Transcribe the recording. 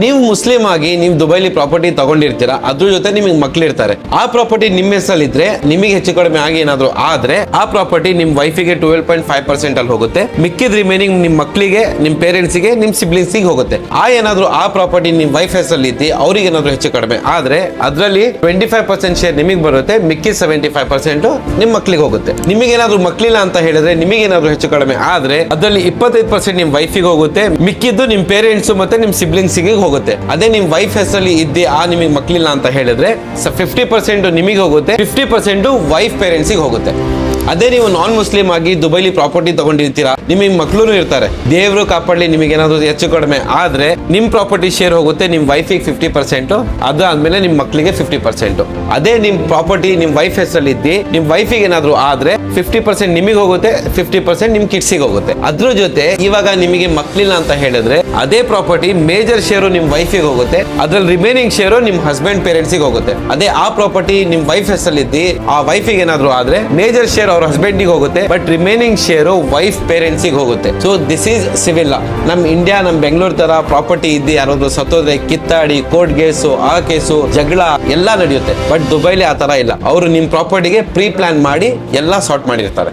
ನೀವು ಮುಸ್ಲಿಂ ಆಗಿ ನೀವು ದುಬೈಲಿ ಪ್ರಾಪರ್ಟಿ ತಗೊಂಡಿರ್ತೀರಾ, ಅದ್ರ ಜೊತೆ ನಿಮಗೆ ಮಕ್ಳಿರ್ತಾರೆ. ಆ ಪ್ರಾಪರ್ಟಿ ನಿಮ್ಮ ಹೆಸರಲ್ಲಿದ್ರೆ ನಿಮಗೆ ಹೆಚ್ಚು ಕಡಿಮೆ ಆಗಿ ಏನಾದ್ರು ಆದ್ರೆ ಆ ಪ್ರಾಪರ್ಟಿ ನಿಮ್ ವೈಫಿಗೆ 12.5% ಅಲ್ಲಿ ಹೋಗುತ್ತೆ. ಮಿಕ್ಕಿದ ರಿಮೈನಿಂಗ್ ನಿಮ್ ಮಕ್ಕಳಿಗೆ, ನಿಮ್ ಪೇರೆಂಟ್ಸ್ಗೆ, ನಿಮ್ ಸಿಬ್ಲಿಂಗ್ಸ್ಗೆ ಹೋಗುತ್ತೆ. ಏನಾದ್ರು ಆ ಪ್ರಾಪರ್ಟಿ ನಿಮ್ ವೈಫ್ ಹೆಸರಲ್ಲಿ ಇದ್ದು ಅವ್ರಿಗೆ ಏನಾದ್ರು ಹೆಚ್ಚು ಕಡಿಮೆ ಆದ್ರೆ ಅದರಲ್ಲಿ 25% ಶೇರ್ ನಿಮಗೆ ಬರುತ್ತೆ, ಮಿಕ್ಕಿ 75% ನಿಮ್ ಮಕ್ಳಿಗೆ ಹೋಗುತ್ತೆ. ನಿಮಗೆ ಏನಾದ್ರು ಮಕ್ಳಿಲ್ಲ ಅಂತ ಹೇಳಿದ್ರೆ, ನಿಮಗೆ ಏನಾದ್ರು ಹೆಚ್ಚು ಕಡಿಮೆ ಆದ್ರೆ ಅದರಲ್ಲಿ 25% ನಿಮ್ ವೈಫಿಗೆ ಹೋಗುತ್ತೆ, ಮಿಕ್ಕಿದ್ದು ನಿಮ್ ಪೇರೆಂಟ್ಸ್ ಮತ್ತೆ ನಿಮ್ ಸಿಬ್ಲಿಂಗ್ಸ್ ಗೆ ಹೋಗುತ್ತೆ. ಅದೇ ನಿಮ್ ವೈಫ್ ಹೆಸರಲ್ಲಿ ಇದ್ದಿ ನಿಮಗೆ ಮಕ್ಳಿಲ್ಲ ಅಂತ ಹೇಳಿದ್ರೆ 50% ನಿಮಗೆ ಹೋಗುತ್ತೆ, 50% ವೈಫ್ ಪೇರೆಂಟ್ಸ್ ಗೆ ಹೋಗುತ್ತೆ. ಅದೇ ನೀವು ನಾನ್ ಮುಸ್ಲಿಂ ಆಗಿ ದುಬೈಲಿ ಪ್ರಾಪರ್ಟಿ ತಗೊಂಡಿರ್ತೀರಾ, ನಿಮಗೆ ಮಕ್ಳು ಇರ್ತಾರೆ, ದೇವರು ಕಾಪಾಡಲಿ, ನಿಮಗೆ ಏನಾದ್ರು ಹೆಚ್ಚು ಕಡಿಮೆ ಆದ್ರೆ ನಿಮ್ ಪ್ರಾಪರ್ಟಿ ಶೇರ್ ಹೋಗುತ್ತೆ ನಿಮ್ ವೈಫಿಗೆ 50%, ಅದಾದ್ಮೇಲೆ ನಿಮ್ ಮಕ್ಳಿಗೆ 50%. ಅದೇ ನಿಮ್ ಪ್ರಾಪರ್ಟಿ ನಿಮ್ ವೈಫ್ ಹೆಸರಲ್ಲಿ ಇದ್ದಿ ನಿಮ್ ವೈಫಿಗೆ ಏನಾದ್ರು ಆದ್ರೆ 50% ನಿಮಗೆ ಹೋಗುತ್ತೆ, 50% ನಿಮ್ ಕಿಡ್ಸಿಗೆ ಹೋಗುತ್ತೆ. ಅದ್ರ ಜೊತೆ ಇವಾಗ ನಿಮಗೆ ಮಕ್ಳಿಲ್ಲ ಅಂತ ಹೇಳಿದ್ರೆ ಅದೇ ಪ್ರಾಪರ್ಟಿ ಮೇಜರ್ ಶೇರು ನಿಮ್ ವೈಫಿಗೆ ಹೋಗುತ್ತೆ, ಅದ್ರಲ್ಲಿ ರಿಮೈನಿಂಗ್ ಶೇರು ನಿಮ್ ಹಸ್ಬೆಂಡ್ ಪೇರೆಂಟ್ಸ್ಗೆ ಹೋಗುತ್ತೆ. ಅದೇ ಆ ಪ್ರಾಪರ್ಟಿ ನಿಮ್ ವೈಫ್ ಹೆಸರಲ್ಲಿ ಇದ್ದಿ ಆ ವೈಫಿಗೆ ಏನಾದ್ರು ಆದ್ರೆ ಮೇಜರ್ ಶೇರ್ ಅವ್ರ ಹಸ್ಬೆಂಡ್ ಗೆ ಹೋಗುತ್ತೆ, but remaining share wife parents ಗೆ ಹೋಗುತ್ತೆ. ಸೊ ದಿಸ್ ಈಸ್ ಸಿವಿಲ್ ಲಾ. ನಮ್ ಇಂಡಿಯಾ, ನಮ್ ಬೆಂಗಳೂರು ತರ ಪ್ರಾಪರ್ಟಿ ಇದ್ದು ಯಾರಾದ್ರು ಸತ್ತೋದ್ರೆ ಕಿತ್ತಾಡಿ ಕೋರ್ಟ್ ಕೇಸು, ಆ ಕೇಸು, ಜಗಳ ಎಲ್ಲ ನಡೆಯುತ್ತೆ. ಬಟ್ ದುಬೈಲಿ ಆ ತರ ಇಲ್ಲ. ಅವರು ನಿಮ್ ಪ್ರಾಪರ್ಟಿಗೆ ಪ್ರೀ ಪ್ಲಾನ್ ಮಾಡಿ ಎಲ್ಲ ಸಾರ್ಟ್ ಮಾಡಿರ್ತಾರೆ.